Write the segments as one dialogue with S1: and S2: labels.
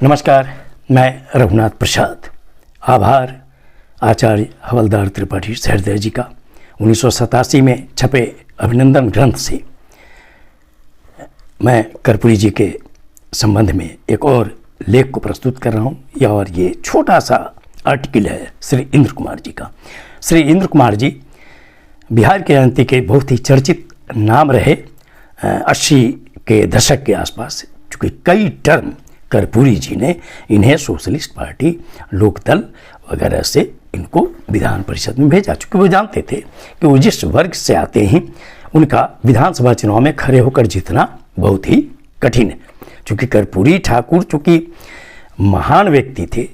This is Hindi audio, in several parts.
S1: नमस्कार, मैं रघुनाथ प्रसाद। आभार आचार्य हवलदार त्रिपाठी सहृदय जी का 1987 में छपे अभिनंदन ग्रंथ से मैं कर्पूरी जी के संबंध में एक और लेख को प्रस्तुत कर रहा हूँ। और ये छोटा सा आर्टिकल है श्री इंद्र कुमार जी का। श्री इंद्र कुमार जी बिहार के राजनीति के बहुत ही चर्चित नाम रहे 80 के दशक के आसपास, चूँकि कई टर्म कर्पूरी जी ने इन्हें सोशलिस्ट पार्टी, लोकदल वगैरह से इनको विधान परिषद में भेजा, चूँकि वो जानते थे कि वो जिस वर्ग से आते हैं उनका विधानसभा चुनाव में खड़े होकर जीतना बहुत ही कठिन है। चूँकि कर्पूरी ठाकुर चूँकि महान व्यक्ति थे,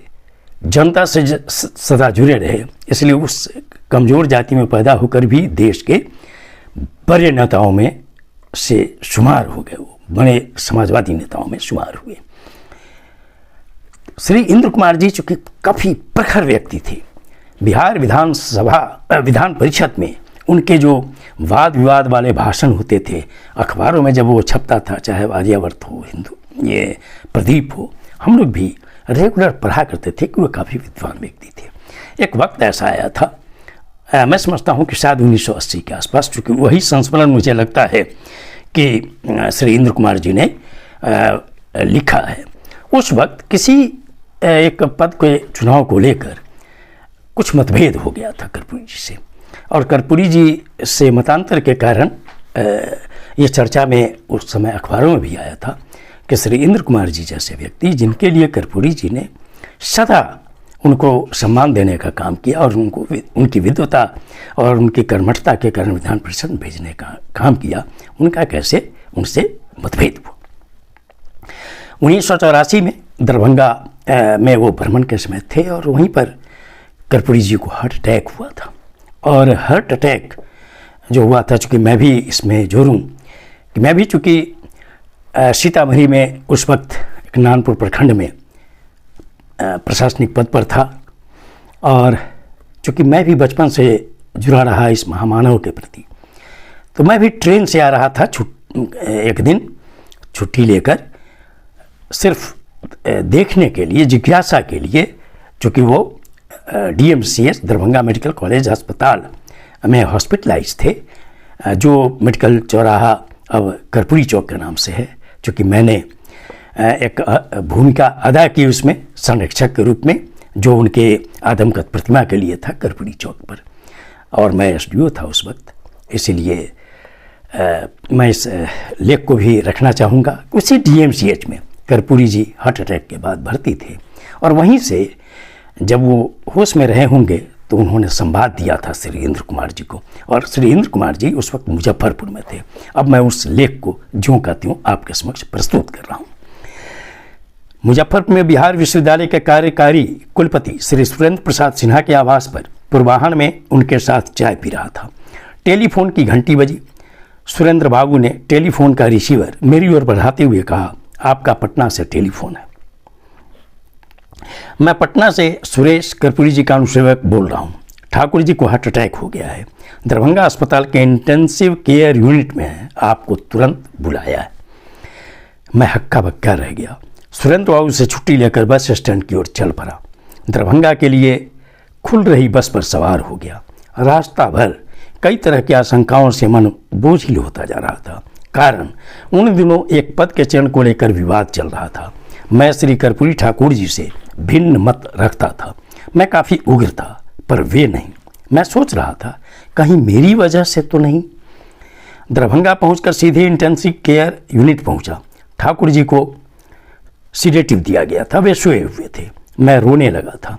S1: जनता से सदा जुड़े रहे, इसलिए उस कमज़ोर जाति में पैदा होकर भी देश के बड़े नेताओं में से शुमार हो गए, वो बड़े समाजवादी नेताओं में शुमार हुए। श्री इंद्र कुमार जी चूँकि काफ़ी प्रखर व्यक्ति थे, बिहार विधान परिषद में उनके जो वाद विवाद वाले भाषण होते थे, अखबारों में जब वो छपता था, चाहे आर्यावर्त हो, हिंदू, ये प्रदीप हो, हम लोग भी रेगुलर पढ़ा करते थे कि वो काफ़ी विद्वान व्यक्ति थे। एक वक्त ऐसा आया था, मैं समझता हूँ कि शायद 1980 के आसपास, चूँकि वही संस्मरण मुझे लगता है कि श्री इंद्र कुमार जी ने लिखा है। उस वक्त किसी एक पद के चुनाव को लेकर कुछ मतभेद हो गया था कर्पूरी जी से, और कर्पूरी जी से मतांतर के कारण ये चर्चा में उस समय अखबारों में भी आया था कि श्री इंद्र कुमार जी जैसे व्यक्ति, जिनके लिए कर्पूरी जी ने सदा उनको सम्मान देने का काम किया और उनको उनकी विद्वता और उनकी कर्मठता के कारण विधान परिषद में भेजने का काम किया, उनका कैसे उनसे मतभेद हुआ। 1984 में दरभंगा में वो भ्रमण के समय थे और वहीं पर कर्पूरी जी को हार्ट अटैक हुआ था। और हार्ट अटैक जो हुआ था, चूँकि मैं भी इसमें जोड़ूँ कि मैं भी चूँकि सीतामढ़ी में उस वक्त एक नानपुर प्रखंड में प्रशासनिक पद पर था, और चूँकि मैं भी बचपन से जुड़ा रहा इस महामानव के प्रति, तो मैं भी ट्रेन से आ रहा था एक दिन छुट्टी लेकर, सिर्फ देखने के लिए, जिज्ञासा के लिए, चूँकि वो DMCH दरभंगा मेडिकल कॉलेज अस्पताल में हॉस्पिटलाइज थे, जो मेडिकल चौराहा अब कर्पूरी चौक के नाम से है। चूँकि मैंने एक भूमिका अदा की उसमें संरक्षक के रूप में, जो उनके आदमकद प्रतिमा के लिए था कर्पूरी चौक पर, और मैं SDO था उस वक्त, इसीलिए मैं इस लेख को भी रखना चाहूँगा। उसी DMCH में कर्पूरी जी हार्ट अटैक के बाद भर्ती थे, और वहीं से जब वो होश में रहे होंगे तो उन्होंने संवाद दिया था श्री इंद्र कुमार जी को, और श्री इंद्र कुमार जी उस वक्त मुजफ्फरपुर में थे। अब मैं उस लेख को ज्यों का त्यों आपके समक्ष प्रस्तुत कर रहा हूँ। मुजफ्फरपुर में बिहार विश्वविद्यालय के कार्यकारी कुलपति श्री सुरेंद्र प्रसाद सिन्हा के आवास पर पूर्वाह्न में उनके साथ चाय पी रहा था। टेलीफोन की घंटी बजी। सुरेंद्र बाबू ने टेलीफोन का रिसीवर मेरी ओर बढ़ाते हुए कहा, आपका पटना से टेलीफोन है। मैं पटना से सुरेश, कर्पूरी जी का अनुसेवक बोल रहा हूँ। ठाकुर जी को हार्ट अटैक हो गया है, दरभंगा अस्पताल के इंटेंसिव केयर यूनिट में है, आपको तुरंत बुलाया है। मैं हक्का बक्का रह गया। सुरेंद्र बाबू से छुट्टी लेकर बस स्टैंड की ओर चल पड़ा। दरभंगा के लिए खुल रही बस पर सवार हो गया। रास्ता भर कई तरह की आशंकाओं से मन बोझिल होता जा रहा था, कारण उन दिनों एक पद के चयन को लेकर विवाद चल रहा था। मैं श्री कर्पूरी ठाकुर जी से भिन्न मत रखता था। मैं काफ़ी उग्र था, पर वे नहीं। मैं सोच रहा था कहीं मेरी वजह से तो नहीं। दरभंगा पहुंचकर सीधे इंटेंसिव केयर यूनिट पहुंचा। ठाकुर जी को सीडेटिव दिया गया था, वे सोए हुए थे। मैं रोने लगा था।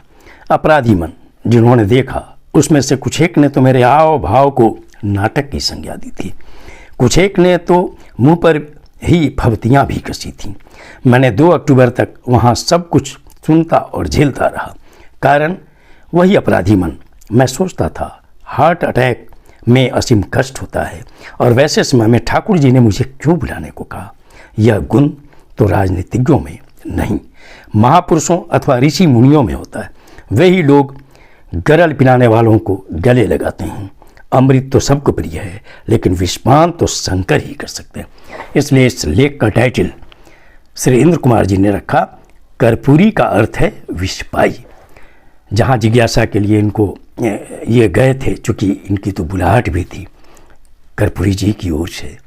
S1: अपराधी मन जिन्होंने देखा, उसमें से कुछ एक ने तो मेरे हाव भाव को नाटक की संज्ञा दी थी, कुछ एक ने तो मुंह पर ही फबतियाँ भी कसी थीं। मैंने 2 अक्टूबर तक वहाँ सब कुछ सुनता और झेलता रहा, कारण वही अपराधी मन। मैं सोचता था हार्ट अटैक में असीम कष्ट होता है, और वैसे समय में ठाकुर जी ने मुझे क्यों बुलाने को कहा। यह गुण तो राजनीतिज्ञों में नहीं, महापुरुषों अथवा ऋषि मुनियों में होता है। वही लोग गरल पिलाने वालों को गले लगाते हैं। अमृत तो सबको प्रिय है, लेकिन विषपान तो शंकर ही कर सकते हैं। इसलिए इस लेख का टाइटल श्री इंद्र कुमार जी ने रखा, कर्पूरी का अर्थ है विषपाई। जहाँ जिज्ञासा के लिए इनको ये गए थे, चूँकि इनकी तो बुलाहट भी थी कर्पूरी जी की ओर से,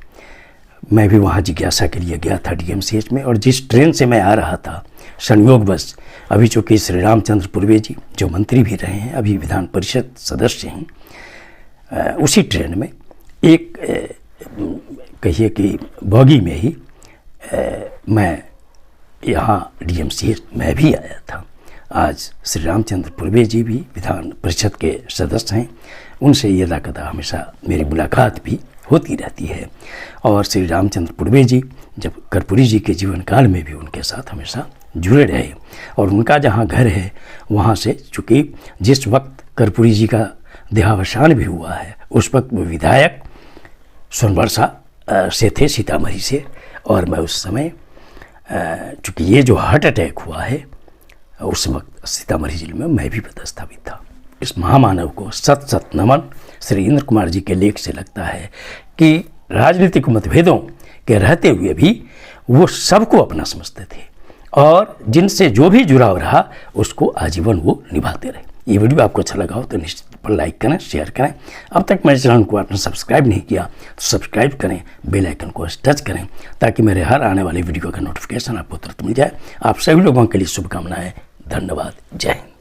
S1: मैं भी वहाँ जिज्ञासा के लिए गया था DMCH में। और जिस ट्रेन से मैं आ रहा था, संयोगवश अभी चूँकि श्री रामचंद्र पूर्वे जी जो मंत्री भी रहे हैं, अभी विधान परिषद सदस्य हैं, उसी ट्रेन में एक कहिए कि बॉगी में ही मैं यहाँ DMCH में भी आया था। आज श्री रामचंद्र पूर्वे जी भी विधान परिषद के सदस्य हैं, उनसे ये यदाकदा हमेशा मेरी मुलाकात भी होती रहती है। और श्री रामचंद्र पूर्वे जी जब कर्पूरी जी के जीवन काल में भी उनके साथ हमेशा जुड़े रहे। और उनका जहाँ घर है वहाँ से, चूँकि जिस वक्त कर्पूरी जी का देहावसान भी हुआ है, उस वक्त वो विधायक सोनबरसा से थे, सीतामढ़ी से। और मैं उस समय, चूँकि ये जो हार्ट अटैक हुआ है, उस वक्त सीतामढ़ी जिले में मैं भी पदस्थापित था। इस महामानव को सत सत नमन। श्री इंद्र कुमार जी के लेख से लगता है कि राजनीतिक मतभेदों के रहते हुए भी वो सबको अपना समझते थे और जिनसे जो भी जुड़ाव रहा उसको आजीवन वो निभाते रहे। ये वीडियो आपको अच्छा लगा हो तो निश्चित पर लाइक करें, शेयर करें। अब तक मेरे चैनल को आपने सब्सक्राइब नहीं किया तो सब्सक्राइब करें, बेल आइकन को टच करें ताकि मेरे हर आने वाले वीडियो का नोटिफिकेशन आपको तुरंत मिल जाए। आप सभी लोगों के लिए शुभकामनाएं। धन्यवाद। जय हिंद।